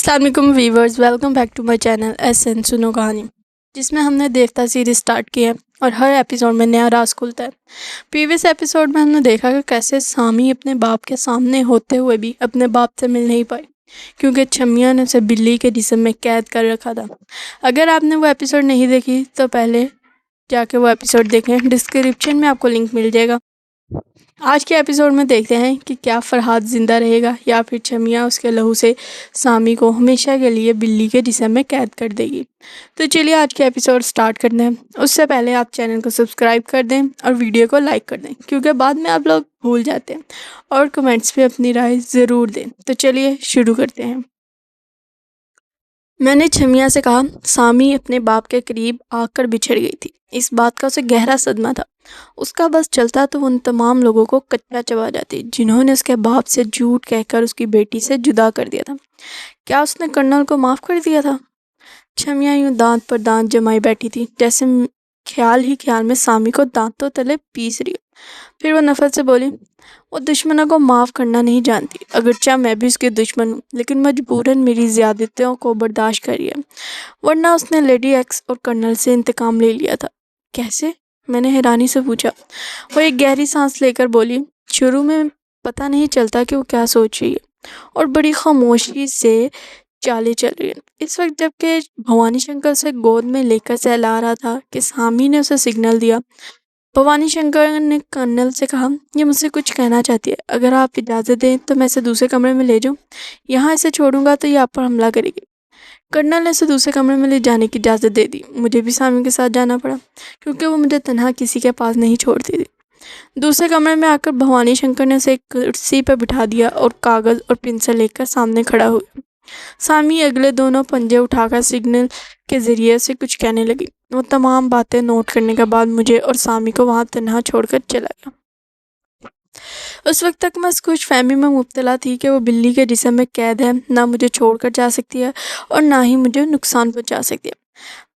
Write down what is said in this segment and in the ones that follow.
अस्सलाम वालेकुम viewers, welcome back to my channel SN Suno Kahani, जिसमें हमने देवता सीरीज स्टार्ट की है और हर एपिसोड में नया राज खुलता है। प्रीवियस एपिसोड में हमने देखा कि कैसे सामी अपने बाप के सामने होते हुए भी अपने बाप से मिल नहीं पाई क्योंकि छमिया ने उसे बिल्ली के जिस्म में कैद कर रखा था। अगर आपने वो एपिसोड नहीं देखी तो पहले जाके वो एपिसोड देखें, डिस्क्रिप्शन में आपको लिंक मिल जाएगा। आज के एपिसोड में देखते हैं कि क्या फरहाद ज़िंदा रहेगा या फिर छमिया उसके लहू से सामी को हमेशा के लिए बिल्ली के जिस्म में कैद कर देगी। तो चलिए आज के एपिसोड स्टार्ट करते हैं। उससे पहले आप चैनल को सब्सक्राइब कर दें और वीडियो को लाइक कर दें क्योंकि बाद में आप लोग भूल जाते हैं, और कमेंट्स पे अपनी राय ज़रूर दें। तो चलिए शुरू करते हैं। मैंने छमिया से कहा, सामी अपने बाप के करीब आकर बिछड़ गई थी। इस बात का उसे गहरा सदमा था। उसका बस चलता तो उन तमाम लोगों को कच्चा चबा जाती जिन्होंने उसके बाप से झूठ कहकर उसकी बेटी से जुदा कर दिया था। क्या उसने कर्नल को माफ़ कर दिया था? छमिया यूं दांत पर दांत जमाई बैठी थी, जैसे ख्याल ही ख्याल में सामी को दांतों तले पीस रही। फिर वो नफरत से बोली, वो दुश्मनों को माफ़ करना नहीं जानती। अगरचे मैं भी उसके दुश्मन हूँ, लेकिन मजबूरन मेरी ज़्यादतियों को बर्दाश्त करी है, वरना उसने लेडी एक्स और कर्नल से इंतकाम ले लिया था। कैसे? मैंने हैरानी से पूछा। वो एक गहरी सांस लेकर बोली, शुरू में पता नहीं चलता कि वो क्या सोच रही है और बड़ी खामोशी से चाले चल रही है। इस वक्त जबकि भवानी शंकर उसे गोद में लेकर सहला रहा था कि सामी ने उसे सिग्नल दिया। भवानी शंकर ने कर्नल से कहा, ये मुझसे कुछ कहना चाहती है। अगर आप इजाज़त दें तो मैं इसे दूसरे कमरे में ले जाऊँ। यहाँ इसे छोड़ूंगा तो ये आप पर हमला करेगी। कर्नल ने उसे दूसरे कमरे में ले जाने की इजाज़त दे दी। मुझे भी सामी के साथ जाना पड़ा क्योंकि वो मुझे तन्हा किसी के पास नहीं छोड़ती थी। दूसरे कमरे में आकर भवानी शंकर ने उसे एक कुर्सी पर बिठा दिया और कागज़ और पेंसिल लेकर सामने खड़ा हुआ। सामी अगले दोनों पंजे उठाकर सिग्नल के ज़रिए से कुछ कहने लगी। वो तमाम बातें नोट करने के बाद मुझे और सामी को वहाँ तन्हा छोड़कर चला गया। उस वक्त तक मैं खुश फहमी में मुब्तला थी कि वो बिल्ली के जिस्म में कैद है, ना मुझे छोड़कर जा सकती है और ना ही मुझे नुकसान पहुंचा सकती है।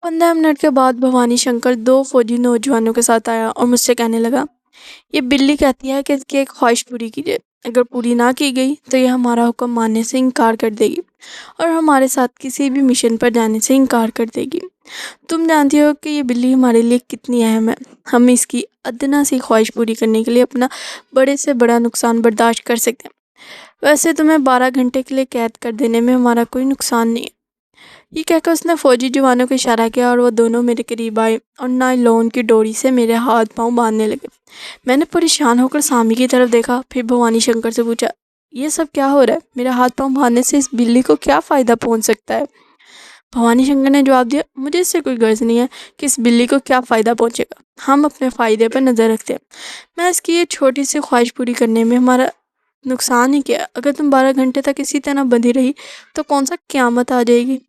15 मिनट के बाद भवानी शंकर 2 फौजी नौजवानों के साथ आया और मुझसे कहने लगा, ये बिल्ली कहती है कि इसकी एक ख्वाहिश पूरी कीजिए। अगर पूरी ना की गई तो ये हमारा हुक्म मानने से इनकार कर देगी और हमारे साथ किसी भी मिशन पर जाने से इनकार कर देगी। तुम जानती हो कि ये बिल्ली हमारे लिए कितनी अहम है। हम इसकी अदना सी ख्वाहिश पूरी करने के लिए अपना बड़े से बड़ा नुकसान बर्दाश्त कर सकते हैं। वैसे तुम्हें 12 घंटे के लिए कैद कर देने में हमारा कोई नुकसान नहीं है। ये कहकर उसने फौजी जवानों को इशारा किया और वो दोनों मेरे करीब आए और नायलॉन की डोरी से मेरे हाथ पांव बांधने लगे। मैंने परेशान होकर सामी की तरफ देखा, फिर भवानी शंकर से पूछा, ये सब क्या हो रहा है? मेरा हाथ पांव बांधने से इस बिल्ली को क्या फ़ायदा पहुंच सकता है? भवानी शंकर ने जवाब दिया, मुझे इससे कोई गर्ज नहीं है कि इस बिल्ली को क्या फ़ायदा पहुंचेगा। हम अपने फ़ायदे पर नज़र रखते हैं। मैं इसकी ये छोटी सी ख्वाहिश पूरी करने में हमारा नुकसान ही क्या? अगर तुम 12 घंटे तक इसी तरह बंधी रही तो कौन सा क़यामत आ जाएगी।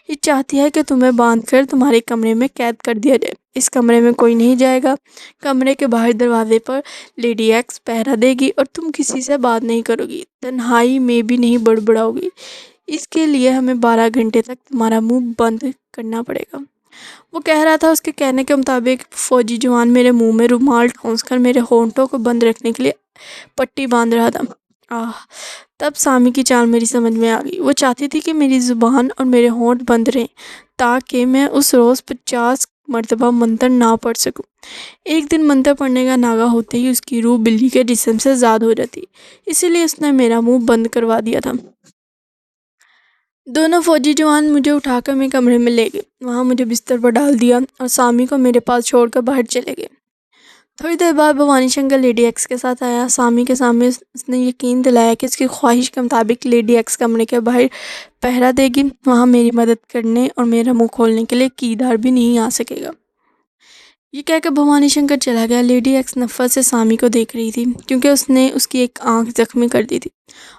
ये चाहती है कि तुम्हें बांध कर तुम्हारे कमरे में कैद कर दिया जाए। इस कमरे में कोई नहीं जाएगा। कमरे के बाहर दरवाजे पर लेडी एक्स पहरा देगी और तुम किसी से बात नहीं करोगी, तन्हाई में भी नहीं बड़बड़ाओगी। इसके लिए हमें 12 घंटे तक तुम्हारा मुंह बंद करना पड़ेगा। वो कह रहा था। उसके कहने के मुताबिक फौजी जवान मेरे मुंह में रुमाल ठूंस कर मेरे होंठों को बंद रखने के लिए पट्टी बांध रहा था। आह, तब सामी की चाल मेरी समझ में आ गई। वो चाहती थी कि मेरी ज़ुबान और मेरे होंठ बंद रहें ताकि मैं उस रोज़ 50 मरतबा मंत्र ना पढ़ सकूं। एक दिन मंत्र पढ़ने का नागा होते ही उसकी रूह बिल्ली के जिस्म से आज़ाद हो जाती, इसीलिए उसने मेरा मुंह बंद करवा दिया था। दोनों फौजी जवान मुझे उठाकर मेरे कमरे में ले गए। वहाँ मुझे बिस्तर पर डाल दिया और सामी को मेरे पास छोड़कर बाहर चले गए। थोड़ी देर बाद भवानी शंकर लेडी एक्स के साथ आया। सामी के सामने उसने यकीन दिलाया कि उसकी ख्वाहिश के मुताबिक लेडी एक्स कमरे के बाहर पहरा देगी। वहाँ मेरी मदद करने और मेरा मुंह खोलने के लिए कीदार भी नहीं आ सकेगा। ये कहकर भवानी शंकर चला गया। लेडी एक्स नफ़रत से सामी को देख रही थी क्योंकि उसने उसकी एक आंख जख्मी कर दी थी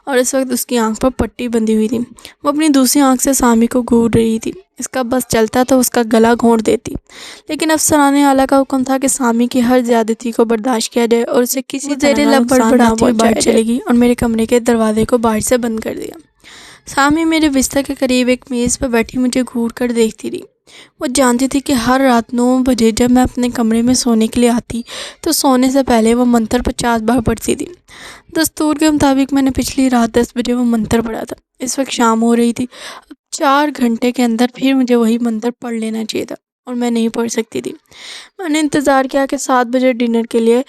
और इस वक्त उसकी आंख पर पट्टी बंधी हुई थी। वो अपनी दूसरी आंख से सामी को घूर रही थी। इसका बस चलता तो उसका गला घोंट देती, लेकिन अफसराने आला का हुक्म था कि सामी की हर ज्यादती को बर्दाश्त किया जाए और उसे किसी तरह लड़बड़ाती हुई बाहर चलेगी और मेरे कमरे के दरवाजे को बाहर से बंद कर दिया। सामी मेरे बिस्तर के करीब एक मेज़ पर बैठी मुझे घूर कर देखती रही। वो जानती थी कि हर रात 9 बजे जब मैं अपने कमरे में सोने के लिए आती तो सोने से पहले वो मंत्र 50 बार पढ़ती थी। दस्तूर के मुताबिक मैंने पिछली रात 10 बजे वो मंत्र पढ़ा था। इस वक्त शाम हो रही थी। अब 4 घंटे के अंदर फिर मुझे वही मंत्र पढ़ लेना चाहिए था और मैं नहीं पढ़ सकती थी। मैंने इंतज़ार किया कि 7 बजे डिनर के लिए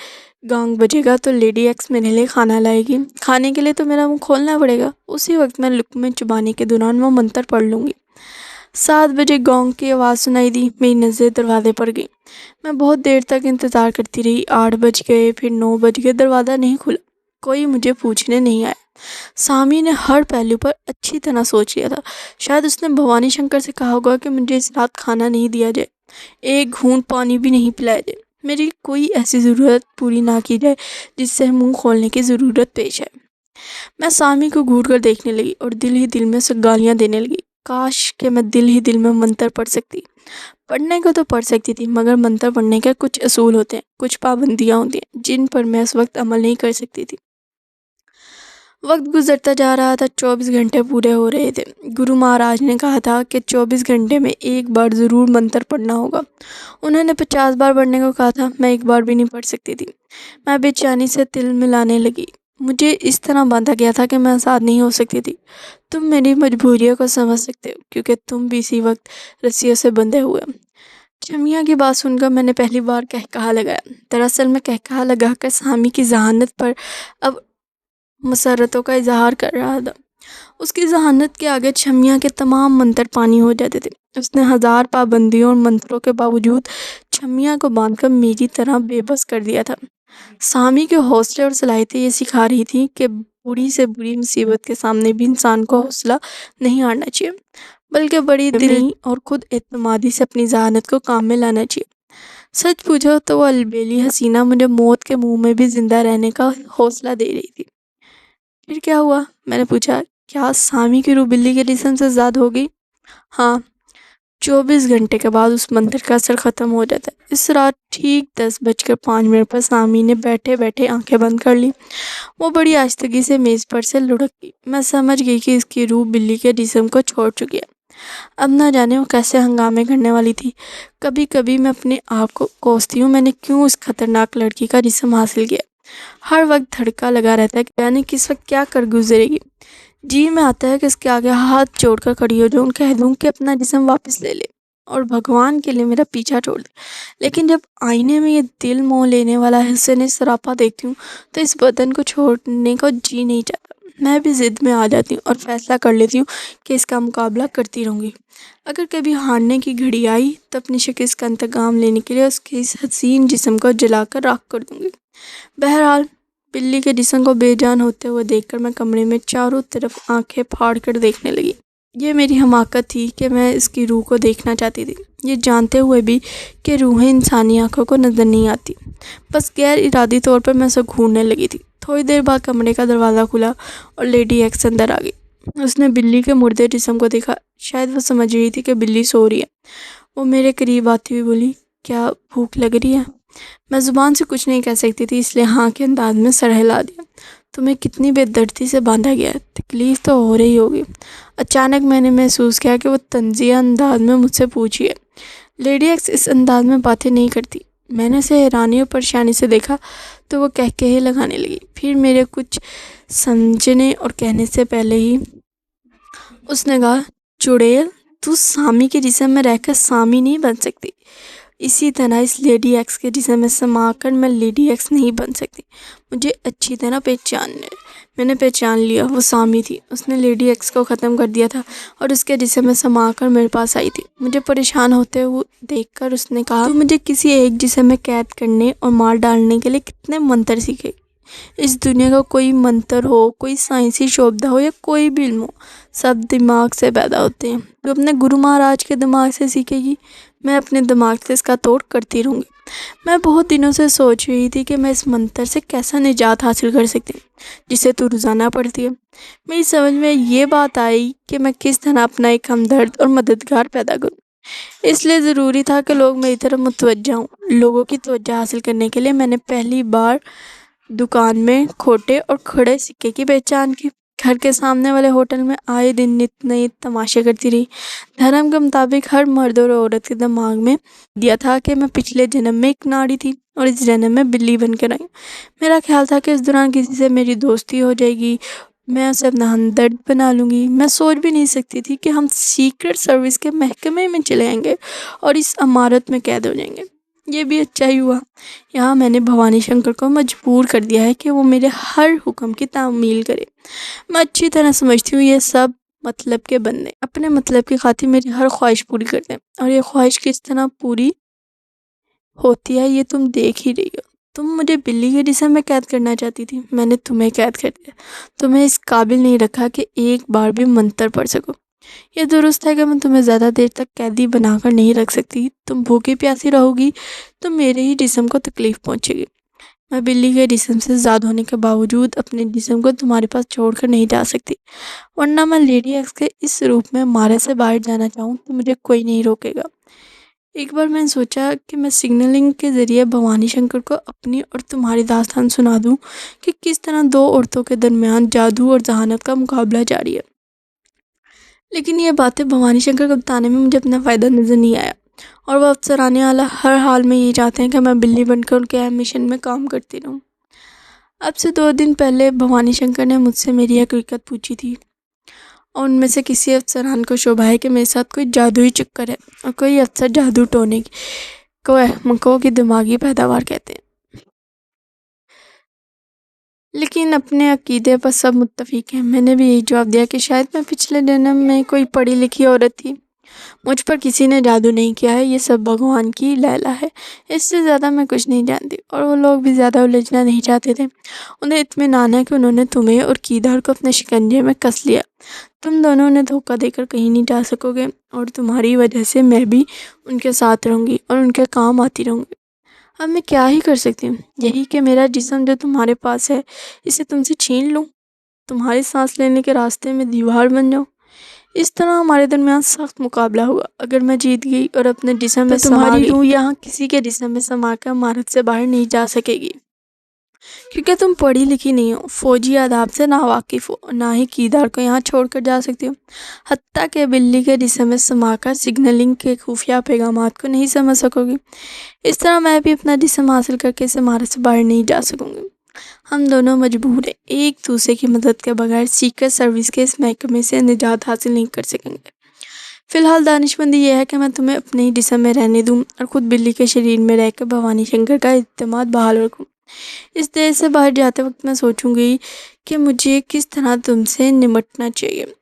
गॉन्ग बजेगा तो लेडी एक्स मेरे लिए खाना लाएगी। खाने के लिए तो मेरा मुंह खोलना पड़ेगा। उसी वक्त मैं लुक़्मे चबाने के दौरान वो मंत्र पढ़ लूँगी। 7 बजे गॉन्ग की आवाज़ सुनाई दी। मेरी नज़र दरवाजे पर गई। मैं बहुत देर तक इंतज़ार करती रही। 8 बज गए, फिर 9 बज गए, दरवाज़ा नहीं खुला। कोई मुझे पूछने नहीं आया। सामी ने हर पहलू पर अच्छी तरह सोच लिया था। शायद उसने भवानी शंकर से कहा होगा कि मुझे इस रात खाना नहीं दिया जाए, एक घूंट पानी भी नहीं पिलाया जाए, मेरी कोई ऐसी ज़रूरत पूरी ना की जाए जिससे मुंह खोलने की ज़रूरत पेश आए। मैं सामी को घूर कर देखने लगी और दिल ही दिल में से गालियाँ देने लगी। काश कि मैं दिल ही दिल में मंत्र पढ़ सकती। पढ़ने को तो पढ़ सकती थी, मगर मंत्र पढ़ने के कुछ असूल होते हैं, कुछ पाबंदियाँ होती हैं जिन पर मैं उस वक्त अमल नहीं कर सकती थी। वक्त गुजरता जा रहा था। 24 घंटे पूरे हो रहे थे। गुरु महाराज ने कहा था कि 24 घंटे में एक बार ज़रूर मंत्र पढ़ना होगा। उन्होंने 50 बार पढ़ने को कहा था। मैं एक बार भी नहीं पढ़ सकती थी। मैं बेचैनी से तिल मिलाने लगी। मुझे इस तरह बांधा गया था कि मैं आज़ाद नहीं हो सकती थी। तुम मेरी मजबूरियों को समझ सकते हो क्योंकि तुम भी इसी वक्त रस्सियों से बंधे हुए हो। छमिया की बात सुनकर मैंने पहली बार कहकहा लगाया। दरअसल मैं कहकहा लगाकर सामी की जहानत पर अब मसरतों का इजहार कर रहा था। उसकी जहानत के आगे छमिया के तमाम मंत्र पानी हो जाते थे। उसने 1000 पाबंदियों और मंत्रों के बावजूद छमिया को बांधकर मेरी तरह बेबस कर दिया था। सामी के हौसले और सलाहियतें ये सिखा रही थी कि बुरी से बुरी मुसीबत के सामने भी इंसान को हौसला नहीं हारना चाहिए, बल्कि बड़ी दिली और खुद एतमादी से अपनी जहानत को काम में लाना चाहिए। सच पूछो तो वो अलबेली हसीना मुझे मौत के मुंह में भी जिंदा रहने का हौसला दे रही थी। फिर क्या हुआ? मैंने पूछा। क्या सामी की रूह बिल्ली के जिस्म से आज़ाद हो गई? हाँ। 24 घंटे के बाद उस मंत्र का असर ख़त्म हो जाता है। इस रात ठीक 10:05 पर सामी ने बैठे बैठे आंखें बंद कर ली। वो बड़ी आहिस्तगी से मेज़ पर से लुढ़क गई। मैं समझ गई कि इसकी रूह बिल्ली के जिस्म को छोड़ चुकी है। अब ना जाने वो कैसे हंगामे करने वाली थी। कभी कभी मैं अपने आप को कोसती हूँ, मैंने क्यों उस खतरनाक लड़की का जिस्म हासिल किया। हर वक्त धड़का लगा रहता है कि यानी किस वक्त क्या कर गुजरेगी। जी में आता है कि इसके आगे हाथ जोड़कर खड़ी हो जाऊं, कह दूं कि अपना जिस्म वापस ले ले और भगवान के लिए मेरा पीछा छोड़ दे। लेकिन जब आईने में ये दिल मोह लेने वाला हुस्न सरापा देखती हूँ तो इस बदन को छोड़ने को जी नहीं चाहता। मैं भी ज़िद में आ जाती हूँ और फैसला कर लेती हूँ कि इसका मुकाबला करती रहूँगी। अगर कभी हारने की घड़ी आई तो अपनी शिकस्त का इंतकाम लेने के लिए उसके इस हसीन जिस्म को जलाकर राख कर दूँगी। बहरहाल बिल्ली के जिस्म को बेजान होते हुए देखकर मैं कमरे में चारों तरफ आंखें फाड़ कर देखने लगी। ये मेरी हमाकत थी कि मैं इसकी रूह को देखना चाहती थी, ये जानते हुए भी कि रूहें इंसानी आंखों को नज़र नहीं आती। बस गैर इरादी तौर पर मैं उसे घूरने लगी थी। थोड़ी देर बाद कमरे का दरवाज़ा खुला और लेडी एक्स अंदर आ गई। उसने बिल्ली के मुर्दे जिस्म को देखा। शायद वो समझ रही थी कि बिल्ली सो रही है। वो मेरे करीब आती हुई बोली, क्या भूख लग रही है? मैं ज़ुबान से कुछ नहीं कह सकती थी, इसलिए हाँ के अंदाज में सर हिला दिया। तुम्हें कितनी बेदर्दी से बांधा गया है, तकलीफ़ तो हो रही होगी। अचानक मैंने महसूस किया कि वो तंज़िया अंदाज में मुझसे पूछी है। लेडी एक्स इस अंदाज में बातें नहीं करती। मैंने उसे हैरानी और परेशानी से देखा तो वो कहकहे लगाने लगी। फिर मेरे कुछ समझने और कहने से पहले ही उसने कहा, चुड़ैल, तू सामी के जिस्म में रहकर सामी नहीं बन सकती। इसी तरह इस लेडी एक्स के जिस्म में समाकर मैं लेडी एक्स नहीं बन सकती। मुझे अच्छी तरह पहचानने मैंने पहचान लिया, वो सामी थी। उसने लेडी एक्स को ख़त्म कर दिया था और उसके जिस्म में समाकर मेरे पास आई थी। मुझे परेशान होते हुए देखकर उसने कहा, तू मुझे किसी एक जिस्म में कैद करने और मार डालने के लिए कितने मंत्र सीखे। इस दुनिया का कोई मंत्र हो, कोई साइंसी शोबदा हो या कोई भी इल्म हो, सब दिमाग से पैदा होते हैं। जो अपने गुरु महाराज के दिमाग से सीखेगी, मैं अपने दिमाग से इसका तोड़ करती रहूँगी। मैं बहुत दिनों से सोच रही थी कि मैं इस मंत्र से कैसा निजात हासिल कर सकती हूँ जिसे तू रोज़ाना पढ़ती है। मेरी समझ में ये बात आई कि मैं किस तरह अपना एक हमदर्द और मददगार पैदा करूँ। इसलिए ज़रूरी था कि लोग मेरी तरफ मुतवज्जा हों। लोगों की तवज्जो हासिल करने के लिए मैंने पहली बार दुकान में खोटे और खड़े सिक्के की पहचान की। घर के सामने वाले होटल में आए दिन नित नए तमाशे करती रही। धर्म के मुताबिक हर मर्द और औरत के दिमाग में दिया था कि मैं पिछले जन्म में एक नारी थी और इस जन्म में बिल्ली बनकर आई। मेरा ख्याल था कि इस दौरान किसी से मेरी दोस्ती हो जाएगी, मैं उसे अपना हमदर्द बना लूँगी। मैं सोच भी नहीं सकती थी कि हम सीक्रेट सर्विस के महकमे में चले आएंगे और इस इमारत में कैद हो जाएंगे। ये भी अच्छा ही हुआ। यहाँ मैंने भवानी शंकर को मजबूर कर दिया है कि वो मेरे हर हुक्म की तामील करे। मैं अच्छी तरह समझती हूँ ये सब मतलब के बंदे अपने मतलब की खातिर मेरी हर ख्वाहिश पूरी करते हैं, और ये ख्वाहिश किस तरह पूरी होती है ये तुम देख ही रही हो। तुम मुझे बिल्ली के जिस्म में कैद करना चाहती थी, मैंने तुम्हें कैद कर दिया। तुम्हें इस काबिल नहीं रखा कि एक बार भी मंतर पढ़ सको। ये दुरुस्त है कि मैं तुम्हें ज़्यादा देर तक कैदी बनाकर नहीं रख सकती। तुम भूखी प्यासी रहोगी तो मेरे ही जिस्म को तकलीफ़ पहुँचेगी। मैं बिल्ली के जिस्म से आज़ाद होने के बावजूद अपने जिस्म को तुम्हारे पास छोड़कर नहीं जा सकती, वरना मैं लेडी एक्स के इस रूप में मारे से बाहर जाना चाहूँ तो मुझे कोई नहीं रोकेगा। एक बार मैंने सोचा कि मैं सिग्नलिंग के ज़रिए भवानी शंकर को अपनी और तुम्हारी दास्तान सुना दूँ कि किस तरह दो औरतों के दरमियान जादू और जहानत का मुकाबला जारी है। लेकिन ये बातें भवानी शंकर को बताने में मुझे अपना फ़ायदा नज़र नहीं आया, और वह अफसराने वाला हर हाल में ये चाहते हैं कि मैं बिल्ली बनकर उनके अहम मिशन में काम करती रहूँ। अब से 2 दिन पहले भवानी शंकर ने मुझसे मेरी हकीकत पूछी थी, और उनमें से किसी अफसरान को शोभा है कि मेरे साथ कोई जादुई चक्कर है, और कोई अफसर जादू टोने को अहमकों की दिमागी पैदावार कहते हैं। लेकिन अपने अकीदे पर सब मुत्तफिक हैं। मैंने भी यही जवाब दिया कि शायद मैं पिछले जन्म में कोई पढ़ी लिखी औरत थी। मुझ पर किसी ने जादू नहीं किया है, ये सब भगवान की लैला है। इससे ज़्यादा मैं कुछ नहीं जानती। और वो लोग भी ज़्यादा उलझना नहीं चाहते थे। उन्हें इत्मीनान है कि उन्होंने तुम्हें और कीदार को अपने शिकंजे में कस लिया। तुम दोनों ने धोखा देकर कहीं नहीं जा सकोगे, और तुम्हारी वजह से मैं भी उनके साथ रहूँगी और उनके काम आती रहूँगी। अब मैं क्या ही कर सकती हूँ? यही कि मेरा जिस्म जो तुम्हारे पास है, इसे तुमसे छीन लूँ, तुम्हारे सांस लेने के रास्ते में दीवार बन जाऊँ। इस तरह हमारे दरमियान सख्त मुकाबला हुआ। अगर मैं जीत गई और अपने जिस्म में तुम्हारी रूह यहाँ किसी के जिस्म में समा कर इमारत से बाहर नहीं जा सकेगी, क्योंकि तुम पढ़ी लिखी नहीं हो, फौजी आदाब से ना वाकिफ़ हो, ना ही कीदार को यहाँ छोड़कर जा सकती हो। हत्ता के बिल्ली के जिस्म में समाकर सिग्नलिंग के खुफिया पैगामात को नहीं समझ सकोगी। इस तरह मैं भी अपना जिस्म हासिल करके इस इमारत से बाहर नहीं जा सकूँगी। हम दोनों मजबूर हैं, एक दूसरे की मदद के बगैर सीक्रेट सर्विस के इस महकमे से निजात हासिल नहीं कर सकेंगे। फ़िलहाल दानिशमंदी यह है कि मैं तुम्हें अपने ही जिस्म में रहने दूँ और ख़ुद बिल्ली के शरीर में रहकर भवानी शंकर का इत्तेमाद बहाल रखूँ। इस देश से बाहर जाते वक्त मैं सोचूंगी कि मुझे किस तरह तुमसे निमटना चाहिए।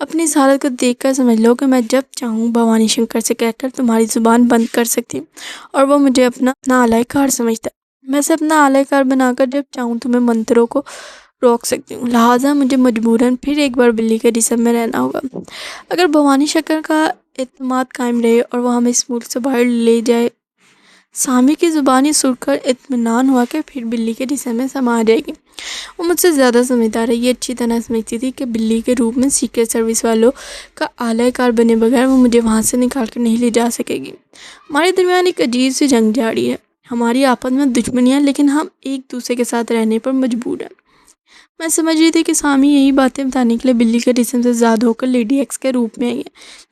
अपनी इस हालत को देखकर समझ लो कि मैं जब चाहूँ भवानी शंकर से कहकर तुम्हारी ज़ुबान बंद कर सकती हूँ, और वो मुझे अपना आलायकार समझता है। मैं से अपना आलायकार बनाकर जब चाहूँ तुम्हें मंत्रों को रोक सकती हूँ। लिहाजा मुझे मजबूरन फिर एक बार बिल्ली के जिस्म में रहना होगा। अगर भवानी शंकर का एतमाद कायम रहे और वह हमें इस मुल्क से बाहर ले जाए। सामी की ज़ुबानी सुनकर इत्मीनान हुआ कि फिर बिल्ली के जिस्म में समा जाएगी। वो मुझसे ज़्यादा समझदार है। ये अच्छी तरह समझती थी कि बिल्ली के रूप में सीक्रेट सर्विस वालों का आलायकार बने बगैर वो मुझे वहाँ से निकाल कर नहीं ले जा सकेगी। हमारे दरमियान एक अजीब सी जंग जारी है। हमारी आपस में दुश्मनियाँ, लेकिन हम एक दूसरे के साथ रहने पर मजबूर हैं। मैं समझ रही थी कि सामी यही बातें बताने के लिए बिल्ली के जिस्म से आज़ाद होकर लेडी एक्स के रूप में आई है,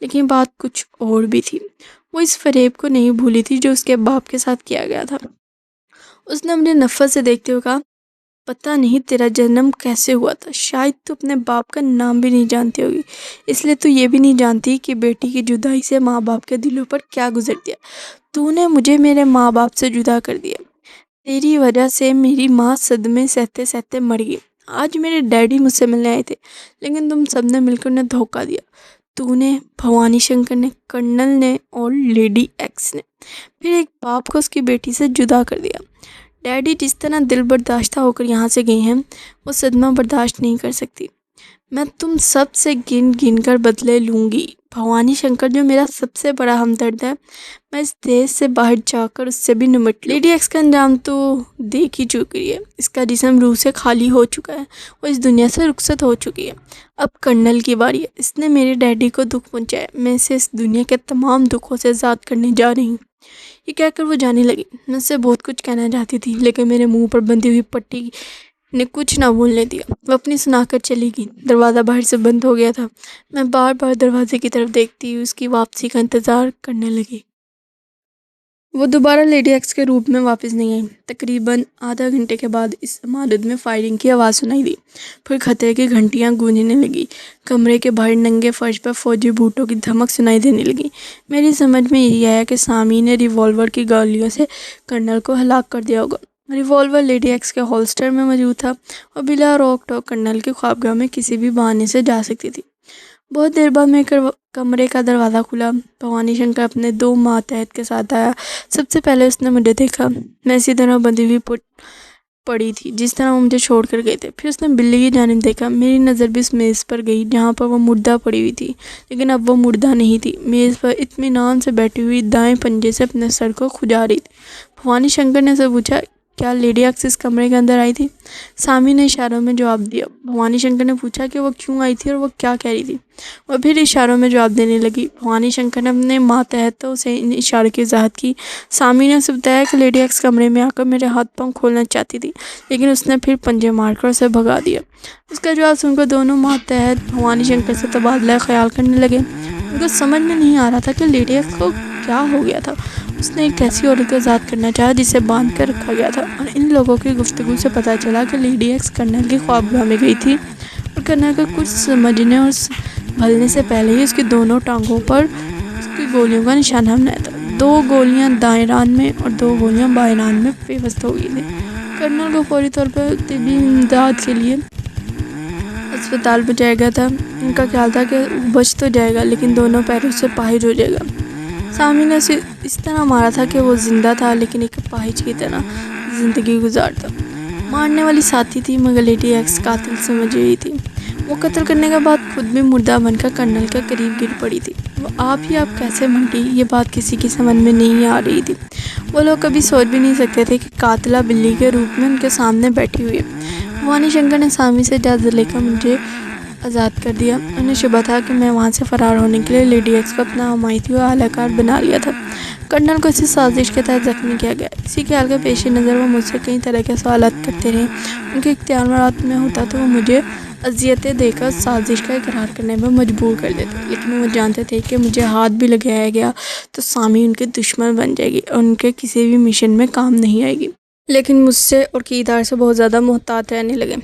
लेकिन बात कुछ और भी थी। वो इस फरेब को नहीं भूली थी जो उसके बाप के साथ किया गया था। उसने मुझे नफ़रत से देखते हुए कहा, पता नहीं तेरा जन्म कैसे हुआ था, शायद तू अपने बाप का नाम भी नहीं जानती होगी, इसलिए तू ये भी नहीं जानती कि बेटी की जुदाई से माँ बाप के दिलों पर क्या गुजर दिया। तूने मुझे मेरे माँ बाप से जुदा कर दिया। तेरी वजह से मेरी माँ सदमे सहते सहते मर गई। आज मेरे डैडी मुझसे मिलने आए थे, लेकिन तुम सब ने मिलकर उन्हें धोखा दिया। तूने, भवानी शंकर ने, कर्नल ने और लेडी एक्स ने फिर एक बाप को उसकी बेटी से जुदा कर दिया। डैडी जिस तरह दिल बर्दाश्ता होकर यहाँ से गए हैं, वो सदमा बर्दाश्त नहीं कर सकती। मैं तुम सब से गिन गिन कर बदले लूँगी। भवानी शंकर जो मेरा सबसे बड़ा हमदर्द है, मैं इस देश से बाहर जाकर उससे भी निमट। लेडी एक्स का अंजाम तो देख ही चुकी है। इसका जिस्म रूह से खाली हो चुका है, वो इस दुनिया से रुखसत हो चुकी है। अब कर्नल की बारी है। इसने मेरे डैडी को दुख पहुँचाया। मैं इसे इस दुनिया के तमाम दुखों से आज़ाद करने जा रही हूँ। ये कहकर वो जाने लगी। मैं उससे बहुत कुछ कहना चाहती थी, लेकिन मेरे मुंह पर बंधी हुई पट्टी ने कुछ ना बोलने दिया। वो अपनी सुनाकर चली गई। दरवाज़ा बाहर से बंद हो गया था। मैं बार बार दरवाजे की तरफ देखती हुई उसकी वापसी का इंतज़ार करने लगी। वो दोबारा लेडी एक्स के रूप में वापस नहीं आई। तकरीबन आधा घंटे के बाद इस इमारत में फायरिंग की आवाज़ सुनाई दी। फिर खतरे की घंटियां गूंजने लगी। कमरे के बाहर नंगे फर्श पर फौजी बूटों की धमक सुनाई देने लगी। मेरी समझ में यही आया कि सामी ने रिवॉल्वर की गोलियों से कर्नल को हलाक कर दिया होगा। रिवॉल्वर लेडी एक्स के होल्स्टर में मौजूद था और बिला रोक टोक कर्नल की ख्वाबगाह में किसी भी बहाने से जा सकती थी। बहुत देर बाद मेरे कमरे का दरवाज़ा खुला। भवानी शंकर अपने 2 मातहत के साथ आया। सबसे पहले उसने मुझे देखा। मैं इसी तरह बंधी हुई पड़ी थी जिस तरह वो मुझे छोड़ कर गए थे। फिर उसने बिल्ली की जानिब देखा। मेरी नज़र भी उस मेज़ पर गई जहाँ पर वो मुर्दा पड़ी हुई थी, लेकिन अब वो मुर्दा नहीं थी। मेज़ पर इत्मीनान से बैठी हुई दाएं पंजे से अपने सर को खुजा रही थी। भवानी शंकर ने से पूछा, क्या लेडी एक्स इस कमरे के अंदर आई थी? सामी ने इशारों में जवाब दिया। भवानी शंकर ने पूछा कि वो क्यों आई थी और वो क्या कह रही थी। वह फिर इशारों में जवाब देने लगी। भवानी शंकर ने अपने मातहतों से इन इशारों की वजाहत की। सामी ने उसे बताया कि लेडी एक्स कमरे में आकर मेरे हाथ पांव खोलना चाहती थी, लेकिन उसने फिर पंजे मारकर उसे भगा दिया। उसका जवाब सुनकर दोनों मातहत भवानी शंकर से तबादला ख्याल करने लगे। उनको समझ में नहीं आ रहा था कि लेडी एक्स को क्या हो गया था। उसने एक ऐसी औरत को आज़ाद करना चाहा जिसे बांध कर रखा गया था, और इन लोगों की गुफ्तगू से पता चला कि लेडी एक्स कर्नल की ख्वाबगाह में गई थी और कर्नल का कुछ समझने और भलने से पहले ही उसकी दोनों टांगों पर उसकी गोलियों का निशाना बनाया था। 2 गोलियां दाएं रान में और 2 गोलियां बाएं रान में बेवस्त हो गई थी। कर्नल को फौरी तौर पर तिब्बी इमदाद के लिए अस्पताल पहुंचाया गया था। उनका ख्याल था कि बच तो जाएगा, लेकिन दोनों पैरों से पाहिज हो जाएगा। सामी ने उसे इस तरह मारा था कि वो जिंदा था, लेकिन एक पाहिज की तरह ज़िंदगी गुजारता। मारने वाली साथी थी, मगर लेडी एक्स कातिल समझ रही थी। वो कत्ल करने के बाद खुद भी मुर्दा बनकर कर्नल के करीब गिर पड़ी थी। वो आप कैसे मर गई, ये बात किसी की समझ में नहीं आ रही थी। वो लोग कभी सोच भी नहीं सकते थे कि कातिला बिल्ली के रूप में उनके सामने बैठी हुई है। भवानी शंकर ने सामी से इजाज़त लेकर मुझे आज़ाद कर दिया। उन्हें शुबा था कि मैं वहाँ से फ़रार होने के लिए लेडी एक्स को अपना हमायती और आलाकार बना लिया था। कर्नल को इसी साजिश के तहत ज़ख्मी किया गया। इसी ख्याल के पेश नज़र वो मुझसे कई तरह के सवाल करते रहे। उनके इख्तियारात में होता तो वो मुझे अजियतें देकर साजिश का इकरार करने में मजबूर कर देते, लेकिन वो जानते थे कि मुझे हाथ भी लगाया गया तो सामी उनके दुश्मन बन जाएगी और उनके किसी भी मिशन में काम नहीं आएगी। लेकिन मुझसे और कीदार से बहुत ज़्यादा मोहतात रहने लगे।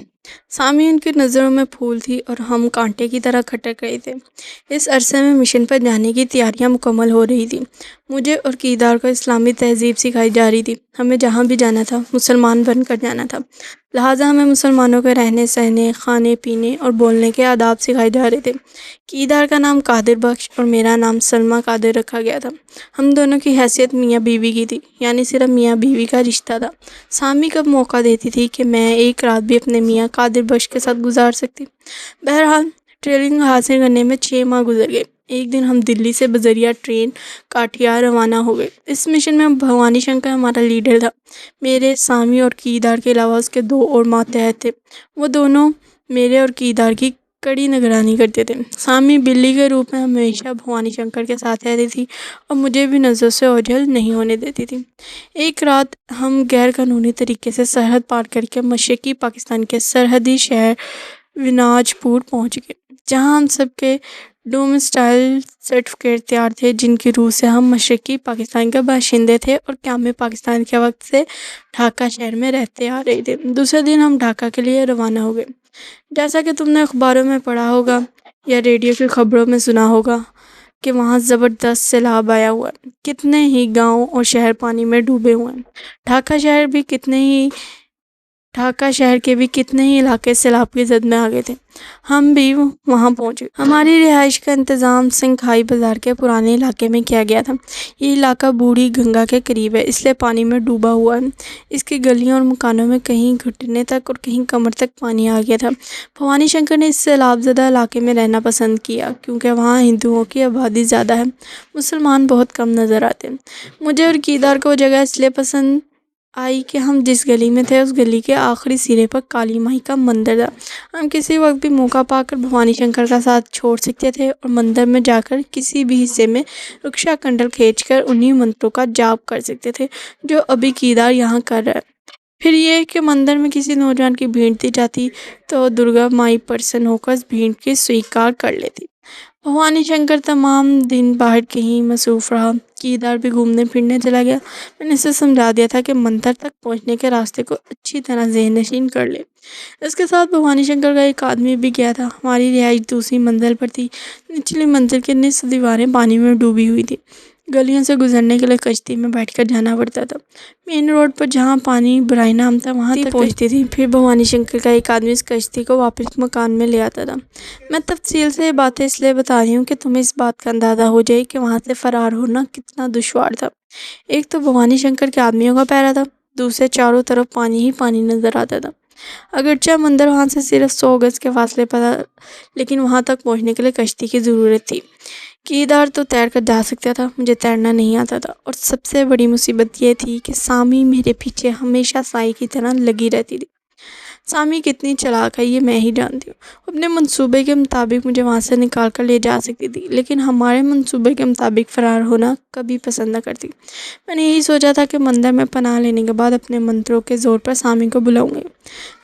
सामी उनकी नज़रों में फूल थी और हम कांटे की तरह खटक रहे थे। इस अरसे में मिशन पर जाने की तैयारियां मुकम्मल हो रही थी। मुझे और कीदार को इस्लामी तहजीब सिखाई जा रही थी। हमें जहाँ भी जाना था मुसलमान बनकर जाना था, लिहाजा हमें मुसलमानों के रहने सहने, खाने पीने और बोलने के आदाब सिखाए जा रहे थे। कीदार का नाम कादिर बख्श और मेरा नाम सलमा कादिर रखा गया था। हम दोनों की हैसियत मियाँ बीवी की थी, यानी सिर्फ मियाँ बीवी का रिश्ता था। सामी कब मौका देती थी कि मैं एक रात भी अपने मियाँ कादिर बख्श के साथ गुजार सकती। बहरहाल ट्रेनिंग हासिल करने में 6 माह गुजर गए। एक दिन हम दिल्ली से बजरिया ट्रेन काठियार रवाना हो गए। इस मिशन में भवानी शंकर हमारा लीडर था। मेरे, सामी और कीदार के अलावा उसके 2 और मातहत थे। वो दोनों मेरे और कीदार की कड़ी निगरानी करते थे। सामी बिल्ली के रूप में हमेशा भवानी शंकर के साथ रहती थी और मुझे भी नज़र से ओझल नहीं होने देती थी। एक रात हम गैर कानूनी तरीके से सरहद पार करके मशरक़ी पाकिस्तान के सरहदी शहर विनाजपुर पहुंच गए, जहां हम सबके डोमिसाइल सर्टिफिकेट तैयार थे, जिनकी रूह से हम मशरक़ी पाकिस्तान के बाशिंदे थे और क़याम पाकिस्तान के वक्त से ढाका शहर में रहते आ रहे थे। दूसरे दिन हम ढाका के लिए रवाना हो गए। जैसा कि तुमने अखबारों में पढ़ा होगा या रेडियो की खबरों में सुना होगा कि वहाँ ज़बरदस्त सैलाब आया हुआ है। कितने ही गांव और शहर पानी में डूबे हुए हैं। ढाका शहर के भी कितने ही इलाके सैलाब की जद में आ गए थे। हम भी वहाँ पहुँचे। हमारी रिहाइश का इंतज़ाम सिंघाई बाज़ार के पुराने इलाके में किया गया था। ये इलाका बूढ़ी गंगा के करीब है, इसलिए पानी में डूबा हुआ है। इसकी गलियों और मकानों में कहीं घुटने तक और कहीं कमर तक पानी आ गया था। भवानी शंकर ने इस सैलाबज़दा इलाके में रहना पसंद किया, क्योंकि वहाँ हिंदुओं की आबादी ज़्यादा है, मुसलमान बहुत कम नज़र आते हैं। मुझे और कीदार को जगह इसलिए पसंद आई कि हम जिस गली में थे उस गली के आखिरी सिरे पर काली माई का मंदिर था। हम किसी वक्त भी मौका पाकर भवानी शंकर का साथ छोड़ सकते थे और मंदिर में जाकर किसी भी हिस्से में रुक्षा कंडल खींचकर उन्हीं मंत्रों का जाप कर सकते थे जो अभी कीदार यहाँ कर रहा है। फिर ये कि मंदिर में किसी नौजवान की भीड़ दी जाती तो दुर्गा माई प्रसन्न होकर इस भीड़ की स्वीकार कर लेती। भवानी शंकर तमाम दिन बाहर कहीं मसरूफ रहा। केदार भी घूमने फिरने चला गया। मैंने इसे समझा दिया था कि मंदिर तक पहुंचने के रास्ते को अच्छी तरह ज़हननशीन कर ले। इसके साथ भवानी शंकर का एक आदमी भी गया था। हमारी रिहाइश दूसरी मंजिल पर थी। निचली मंजिल की निचली दीवारें पानी में डूबी हुई थी। गलियों से गुजरने के लिए कश्ती में बैठकर जाना पड़ता था। मेन रोड पर जहाँ पानी बुराई नाम था वहाँ तक पहुँचती थी। फिर भवानी शंकर का एक आदमी इस कश्ती को वापस मकान में ले आता था। मैं तफसील से ये बातें इसलिए बता रही हूँ कि तुम्हें इस बात का अंदाज़ा हो जाए कि वहाँ से फरार होना कितना दुश्वार था। एक तो भवानी शंकर के आदमियों का पहरा था, दूसरे चारों तरफ पानी ही पानी नजर आता था। अगरचे मंदिर वहाँ से सिर्फ 100 गज के फासले पर था, लेकिन वहाँ तक पहुँचने के लिए कश्ती की ज़रूरत थी। केदार तो तैर कर जा सकता था, मुझे तैरना नहीं आता था। और सबसे बड़ी मुसीबत ये थी कि सामी मेरे पीछे हमेशा साई की तरह लगी रहती थी। सामी कितनी चालाक है ये मैं ही जानती हूँ। अपने मंसूबे के मुताबिक मुझे वहाँ से निकाल कर ले जा सकती थी, लेकिन हमारे मंसूबे के मुताबिक फ़रार होना कभी पसंद न करती। मैंने यही सोचा था कि मंदिर में पनाह लेने के बाद अपने मंत्रों के ज़ोर पर सामी को बुलाऊंगी।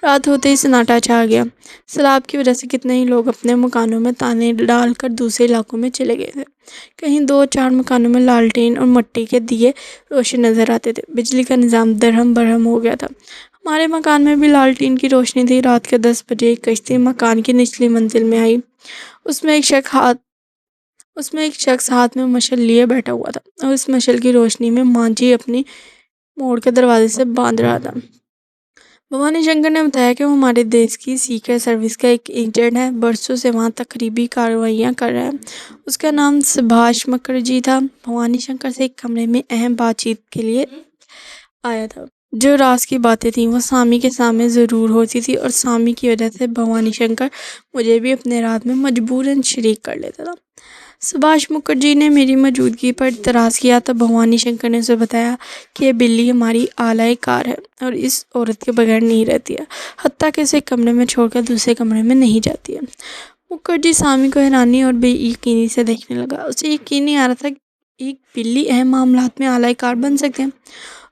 रात होते ही सन्नाटा छा गया। सैलाब की वजह से कितने ही लोग अपने मकानों में ताने डालकर दूसरे इलाकों में चले गए थे। कहीं 2-4 मकानों में लालटेन और मिट्टी के दिए रोशन नज़र आते थे। बिजली का निज़ाम दरहम बरहम हो गया था। हमारे मकान में भी लालटेन की रोशनी थी। रात के 10 बजे एक कश्ती मकान की निचली मंजिल में आई। उसमें एक शख्स हाथ उसमें एक शख्स हाथ में मशल लिए बैठा हुआ था और इस मशल की रोशनी में मांझी अपनी मोड़ के दरवाजे से बांध रहा था। भवानी शंकर ने बताया कि वो हमारे देश की सीक्रेट सर्विस का एक एजेंट है। बरसों से वहाँ तकरीबी कार्रवाइयाँ कर रहा है। उसका नाम सुभाष मुखर्जी था। भवानी शंकर से एक कमरे में अहम बातचीत के लिए आया था। जो राज की बातें थीं वो सामी के सामने ज़रूर होती थी और सामी की वजह से भवानी शंकर मुझे भी अपने राज में मजबूरन शरीक कर लेता था। सुभाष मुखर्जी ने मेरी मौजूदगी पर इतराज़ किया तो भवानी शंकर ने उसे बताया कि ये बिल्ली हमारी आलाए कार है और इस औरत के बगैर नहीं रहती है, हत्ता कि इसे कमरे में छोड़कर दूसरे कमरे में नहीं जाती है। मुखर्जी सामी को हैरानी और बेयकीनी से देखने लगा। उसे यकीन नहीं आ रहा था कि एक बिल्ली अहम मामलात में आलाए कार बन सकते हैं।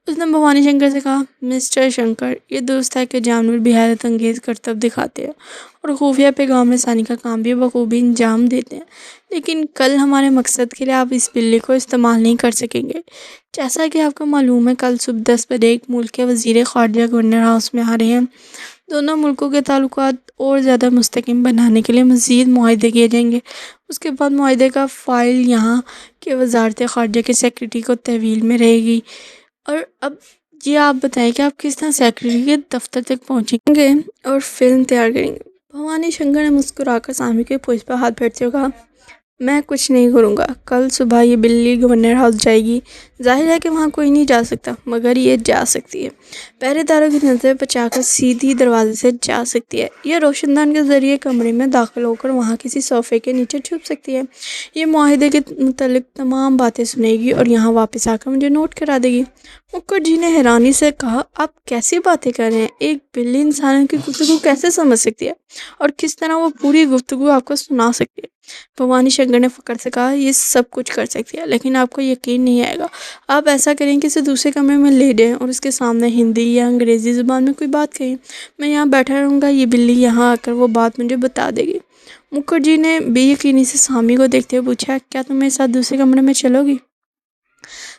उसने भवानी शंकर से कहा, मिस्टर शंकर, ये दुरुस्त है कि जानवर भी हैरत अंगेज़ करतब दिखाते हैं और खुफिया पैगाम रसानी का काम भी बखूबी अंजाम देते हैं, लेकिन कल हमारे मकसद के लिए आप इस बिल्ली को इस्तेमाल नहीं कर सकेंगे। जैसा कि आपको मालूम है, कल सुबह 10 बजे एक मुल्क के वज़ीर ख़ारजा गवर्नर हाउस में आ रहे हैं। दोनों मुल्कों के ताल्लुकात और ज़्यादा मुस्तकिम बनाने के लिए मज़ीद मुआहदे किए जाएंगे। उसके बाद मुआहदे का फ़ाइल यहाँ के वज़ारत ख़ारजा के सेक्रेटरी को तहवील में रहेगी। और अब ये आप बताएं कि आप किस तरह सेक्रेटरी के दफ्तर तक पहुंचेंगे और फिल्म तैयार करेंगे। भवानी शंकर ने मुस्कुराकर सामी के पूंछ पर हाथ फेरते हुए कहा, मैं कुछ नहीं करूँगा। कल सुबह ये बिल्ली गवर्नर हाउस जाएगी। जाहिर है कि वहाँ कोई नहीं जा सकता, मगर ये जा सकती है। पहरेदारों की नज़र बचाकर सीधी दरवाजे से जा सकती है। यह रोशनदान के ज़रिए कमरे में दाखिल होकर वहाँ किसी सोफ़े के नीचे छुप सकती है। ये मुआहिदे के मुतालिक तमाम बातें सुनेगी और यहाँ वापस आकर मुझे नोट करा देगी। मुखर्जी ने हैरानी से कहा, आप कैसी बातें कर रहे हैं? एक बिल्ली इंसानों की गुफ्तगू कैसे समझ सकती है और किस तरह वो पूरी गुफ्तगू आपको सुना सकती है? भवानी शंकर ने फ़क्र से कहा, ये सब कुछ कर सकती है, लेकिन आपको यकीन नहीं आएगा। आप ऐसा करें कि इसे दूसरे कमरे में ले जाएं और उसके सामने हिंदी या अंग्रेज़ी ज़ुबान में कोई बात कहें। मैं यहाँ बैठा रहूँगा, ये बिल्ली यहाँ आकर वो बात मुझे बता देगी। मुखर्जी ने बेयकीनी से सामी को देखते हुए पूछा, क्या तुम मेरे साथ दूसरे कमरे में चलोगी?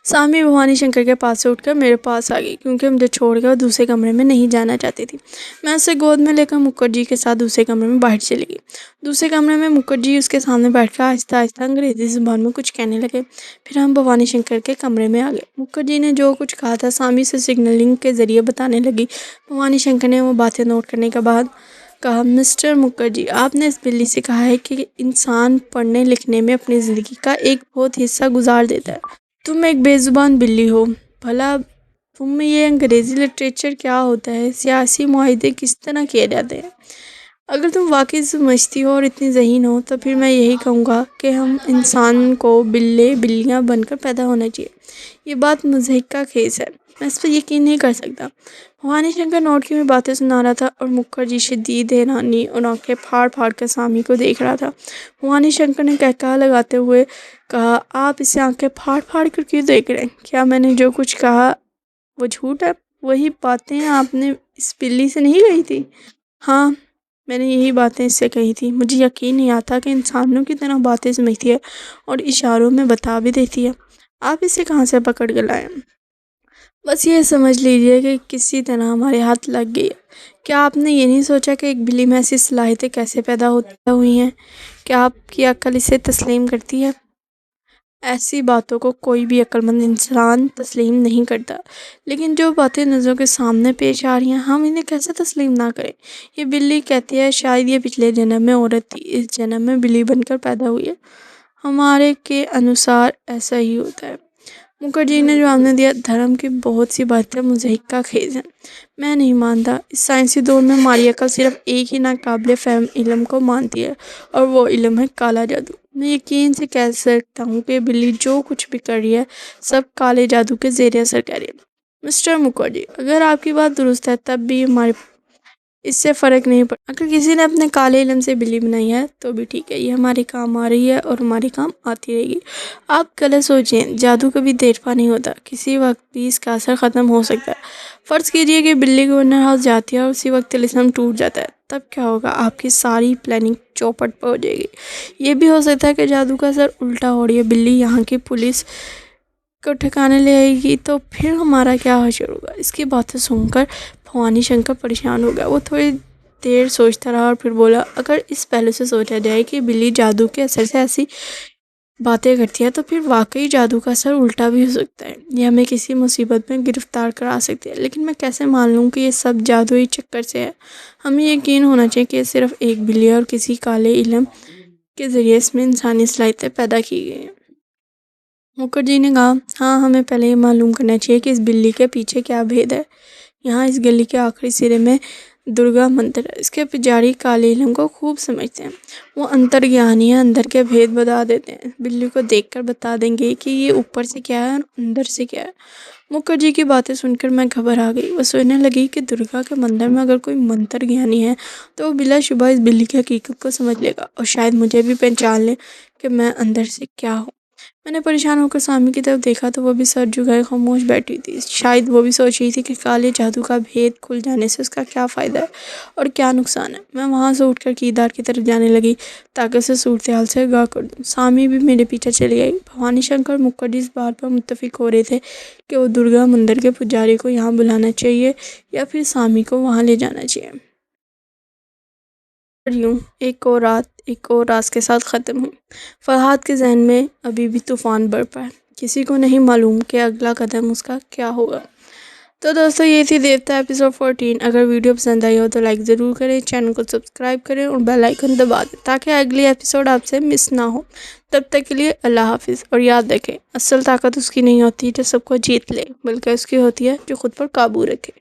सामी भवानी शंकर के पास से उठकर मेरे पास आ गई, क्योंकि मुझे छोड़कर वो दूसरे कमरे में नहीं जाना चाहती थी। मैं उसे गोद में लेकर मुखर्जी के साथ दूसरे कमरे में बाहर चली गई। दूसरे कमरे में मुखर्जी उसके सामने बैठकर आहिस्ता आहिस्ता अंग्रेज़ी ज़ुबान में कुछ कहने लगे। फिर हम भवानी शंकर के कमरे में आ गए। मुखर्जी ने जो कुछ कहा था सामी से सिग्नलिंग के ज़रिए बताने लगी। भवानी शंकर ने वो बातें नोट करने के बाद कहा, मिस्टर मुखर्जी, आपने इस बिल्ली से कहा है कि इंसान पढ़ने लिखने में अपनी ज़िंदगी का एक बहुत हिस्सा गुजार देता है। तुम एक बेज़ुबान बिल्ली हो। भला तुम में ये अंग्रेज़ी लिटरेचर क्या होता है? सियासी मुआहिदे किस तरह किए जाते हैं? अगर तुम वाकई समझती हो और इतनी ज़हीन हो तो फिर मैं यही कहूँगा कि हम इंसान को बिल्लियाँ बनकर पैदा होना चाहिए। ये बात मुज़हिका खेज़ है। मैं इस पर यकीन नहीं कर सकता। भवानी शंकर नोट की में बातें सुना रहा था और मुखर्जी शदीद हैरानी और आंखें फाड़ फाड़ कर सामी को देख रहा था। भवानी शंकर ने कहकहा लगाते हुए कहा, आप इसे आंखें फाड़ फाड़ कर क्यों देख रहे हैं? क्या मैंने जो कुछ कहा वो झूठ है? वही बातें आपने इस बिल्ली से नहीं कही थी? हाँ, मैंने यही बातें इससे कही थी। मुझे यकीन नहीं आता कि इंसानों की तरह बातें समझती है और इशारों में बता भी देती है। आप इसे कहाँ से पकड़ के लाए? बस ये समझ लीजिए कि किसी तरह हमारे हाथ लग गई है। क्या आपने ये नहीं सोचा कि एक बिल्ली में ऐसी सलाहियतें कैसे पैदा होती हुई हैं? क्या आपकी अक्ल इसे तस्लीम करती है? ऐसी बातों को कोई भी अक्लमंद इंसान तस्लीम नहीं करता। लेकिन जो बातें नज़रों के सामने पेश आ रही हैं, हम इन्हें कैसे तस्लीम ना करें? ये बिल्ली कहती है शायद ये पिछले जन्म में औरत थी, इस जन्म में बिल्ली बनकर पैदा हुई है। हमारे के अनुसार ऐसा ही होता है। मुखर्जी ने जवाब ने दिया, धर्म की बहुत सी बातें मुज़हिक का खेज हैं। मैं नहीं मानता। इस साइंसी दौर में हमारी अकल सिर्फ एक ही नाकाबिले फ़हम इल्म को मानती है और वो इल्म है काला जादू। मैं यकीन से कह सकता हूँ कि बिल्ली जो कुछ भी कर रही है सब काले जादू के ज़ेरे असर कर रही है। मिस्टर मुखर्जी, अगर आपकी बात दुरुस्त है तब भी हमारे इससे फ़र्क नहीं पड़ा। अगर किसी ने अपने काले इल्म से बिल्ली बनाई है तो भी ठीक है, ये हमारे काम आ रही है और हमारे काम आती रहेगी। आप गलत सोचें, जादू कभी देर पा नहीं होता, किसी वक्त भी इसका असर ख़त्म हो सकता है। फ़र्ज़ कीजिए कि बिल्ली गवर्नर हाउस जाती है और उसी वक्त तिलिस्म टूट जाता है, तब क्या होगा? आपकी सारी प्लानिंग चौपट पर हो जाएगी। ये भी हो सकता है कि जादू का असर उल्टा हो रही है, बिल्ली यहाँ की पुलिस को ठिकाने ले आएगी तो फिर हमारा क्या हशर होगा? इसकी बातें सुनकर भवानी शंकर परेशान हो गया। वो थोड़ी देर सोचता रहा और फिर बोला, अगर इस पहलू से सोचा जाए कि बिल्ली जादू के असर से ऐसी बातें करती है तो फिर वाकई जादू का असर उल्टा भी हो सकता है। ये हमें किसी मुसीबत में गिरफ्तार करा सकती है। लेकिन मैं कैसे मान लूँ कि ये सब जादुई चक्कर से है? हमें यकीन होना चाहिए कि ये सिर्फ एक बिल्ली और किसी काले इल्म के ज़रिए इसमें इंसानी सलाहियतें पैदा की गई हैं। मुखर्जी ने कहा, हाँ, हमें पहले ये मालूम करना चाहिए कि इस बिल्ली के पीछे क्या भेद है। यहाँ इस गली के आखिरी सिरे में दुर्गा मंदिर है। इसके पुजारी काले इल्म को खूब समझते हैं। वो अंतर्ज्ञानी है, अंदर के भेद बता देते हैं। बिल्ली को देखकर बता देंगे कि ये ऊपर से क्या है और अंदर से क्या है। मुखर्जी की बातें सुनकर मैं घबरा गई। वो सोचने लगी कि दुर्गा के मंदिर में अगर कोई मंत्र ज्ञानी है तो वो बिलाशुबा इस बिल्ली की हकीकत को समझ लेगा और शायद मुझे भी पहचान ले कि मैं अंदर से क्या हूँ। मैंने परेशान होकर सामी की तरफ देखा तो वो भी सर झुकाए खामोश बैठी थी। शायद वो भी सोच रही थी कि काले जादू का भेद खुल जाने से उसका क्या फ़ायदा है और क्या नुकसान है। मैं वहाँ से उठकर कीदार की तरफ जाने लगी ताकि उसे सूरत हाल से आगाह कर दूँ। सामी भी मेरे पीछे चली गई। भवानी शंकर और मुखर्जी इस बात पर मुत्तफिक हो रहे थे कि वो दुर्गा मंदिर के पुजारी को यहाँ बुलाना चाहिए या फिर सामी को वहाँ ले जाना चाहिए। और यूँ एक और रात के साथ ख़त्म हुई। फरहाद के जहन में अभी भी तूफ़ान बरपा है। किसी को नहीं मालूम कि अगला कदम उसका क्या होगा। तो दोस्तों, ये थी देवता एपिसोड 14। अगर वीडियो पसंद आई हो तो लाइक ज़रूर करें, चैनल को सब्सक्राइब करें और बेल आइकन दबा दें ताकि अगली एपिसोड आपसे मिस ना हो। तब तक के लिए अल्लाह हाफिज़। और याद रखें, असल ताकत उसकी नहीं होती जो सबको जीत ले, बल्कि उसकी होती है जो खुद पर काबू रखे।